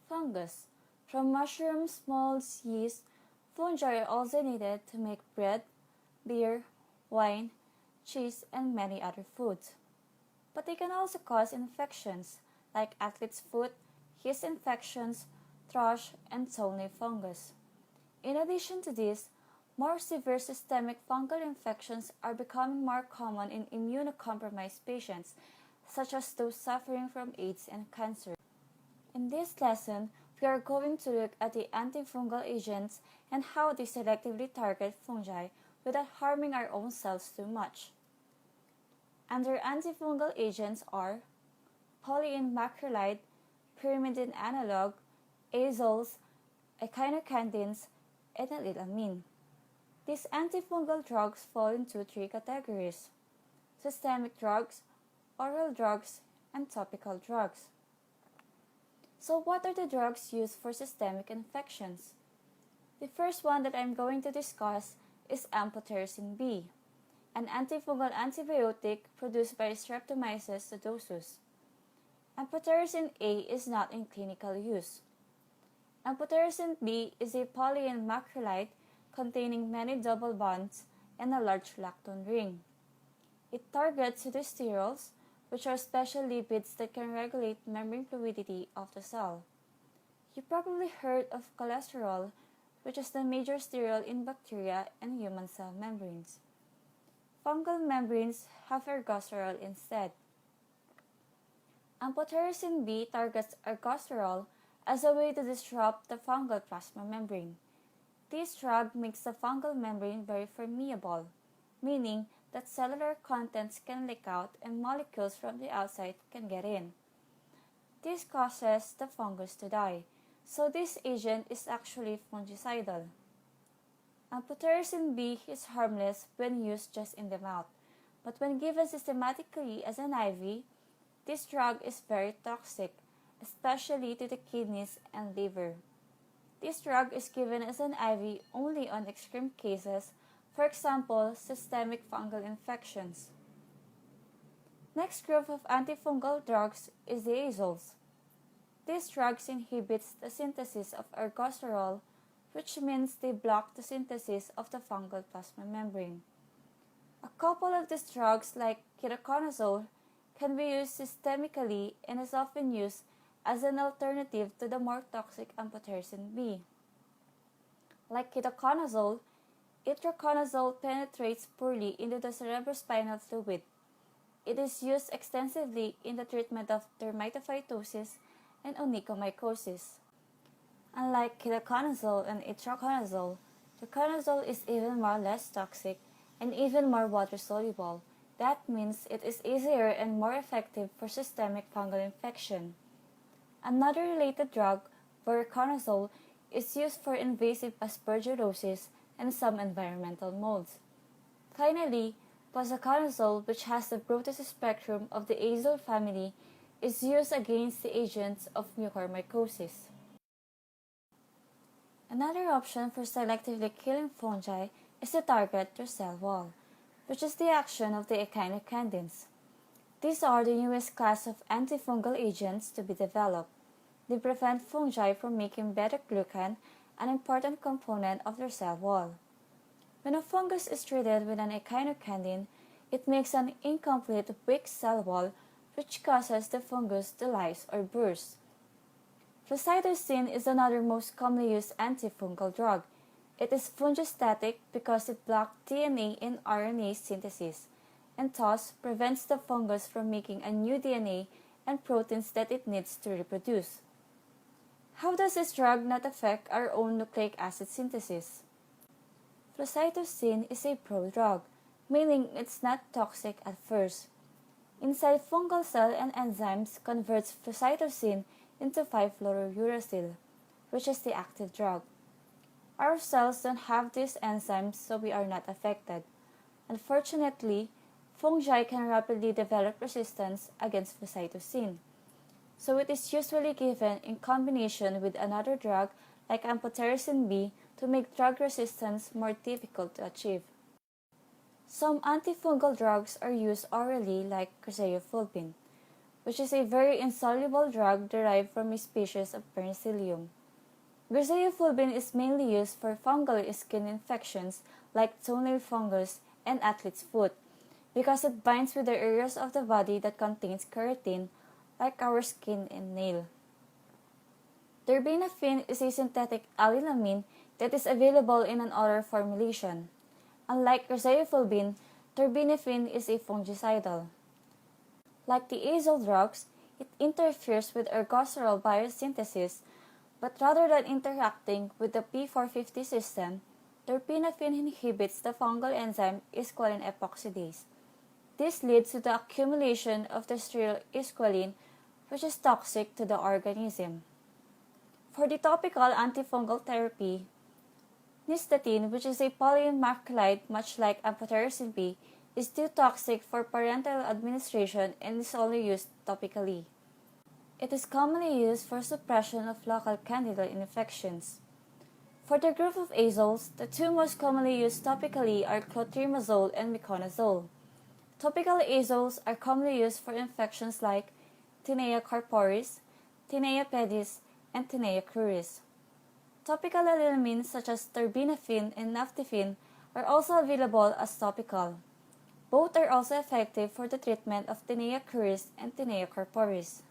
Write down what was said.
Fungus. From mushrooms, molds, yeast, fungi are also needed to make bread, beer, wine, cheese, and many other foods. But they can also cause infections like athlete's foot, yeast infections, thrush, and toenail fungus. In addition to this, more severe systemic fungal infections are becoming more common in immunocompromised patients, such as those suffering from AIDS and cancer. In this lesson, we are going to look at the antifungal agents and how they selectively target fungi without harming our own cells too much. Under antifungal agents are polyene macrolide, pyrimidine analog, azoles, echinocandins, and ethylamine. These antifungal drugs fall into three categories: systemic drugs, oral drugs, and topical drugs. So what are the drugs used for systemic infections? The first one that I'm going to discuss is amphotericin B, an antifungal antibiotic produced by Streptomyces pseudosus. Amphotericin A is not in clinical use. Amphotericin B is a polyene macrolide containing many double bonds and a large lactone ring. It targets pseudosterols, which are special lipids that can regulate membrane fluidity of the cell. You probably heard of cholesterol, which is the major sterol in bacteria and human cell membranes. Fungal membranes have ergosterol instead. Amphotericin B targets ergosterol as a way to disrupt the fungal plasma membrane. This drug makes the fungal membrane very permeable, meaning that cellular contents can leak out and molecules from the outside can get in. This causes the fungus to die, so this agent is actually fungicidal. Amphotericin B is harmless when used just in the mouth, but when given systematically as an IV, this drug is very toxic, especially to the kidneys and liver. This drug is given as an IV only on extreme cases, for example, systemic fungal infections. Next group of antifungal drugs is the azoles. These drugs inhibit the synthesis of ergosterol, which means they block the synthesis of the fungal plasma membrane. A couple of these drugs, like ketoconazole, can be used systemically and is often used as an alternative to the more toxic amphotericin B. Like ketoconazole, itraconazole penetrates poorly into the cerebrospinal fluid. It is used extensively in the treatment of dermatophytosis and onychomycosis. Unlike ketoconazole and itraconazole, itraconazole is even more less toxic and even more water-soluble. That means it is easier and more effective for systemic fungal infection. Another related drug, voriconazole, is used for invasive aspergillosis and some environmental molds. Finally, posaconazole, which has the broadest spectrum of the azole family, is used against the agents of mucormycosis. Another option for selectively killing fungi is to target their cell wall, which is the action of the echinocandins. These are the newest class of antifungal agents to be developed. They prevent fungi from making beta-glucan, an important component of their cell wall. When a fungus is treated with an echinocandin, it makes an incomplete weak cell wall which causes the fungus to lyse or burst. Flucytosine is another most commonly used antifungal drug. It is fungistatic because it blocks DNA and RNA synthesis, and thus prevents the fungus from making a new DNA and proteins that it needs to reproduce. How does this drug not affect our own nucleic acid synthesis? Flucytosine is a prodrug, meaning it's not toxic at first. Inside fungal cell and enzymes converts flucytosine into 5-fluorouracil, which is the active drug. Our cells don't have these enzymes, so we are not affected. Unfortunately, fungi can rapidly develop resistance against flucytosine, so it is usually given in combination with another drug like amphotericin B to make drug resistance more difficult to achieve. Some antifungal drugs are used orally like creseyofulvin. which is a very insoluble drug derived from a species of penicillium. Griseofulvin is mainly used for fungal skin infections like toenail fungus and athlete's foot because it binds with the areas of the body that contains keratin, like our skin and nail. Terbinafine is a synthetic allylamine that is available in an oral formulation. Unlike griseofulvin, terbinafine is a fungicidal. Like the azole drugs, it interferes with ergosterol biosynthesis, but rather than interacting with the P450 system, terbinafine inhibits the fungal enzyme iscoline epoxidase. This leads to the accumulation of the sterile iscoline, which is toxic to the organism. For the topical antifungal therapy, nystatin, which is a polymacrolide much like amphotericin B, is too toxic for parenteral administration and is only used topically. It is commonly used for suppression of local candidal infections. For the group of azoles, the two most commonly used topically are clotrimazole and miconazole. Topical azoles are commonly used for infections like Tinea corporis, Tinea pedis, and Tinea cruris. Topical allylamines such as terbinafine and naftifine are also available as topical. Both are also effective for the treatment of Tinea cruris and Tinea corporis.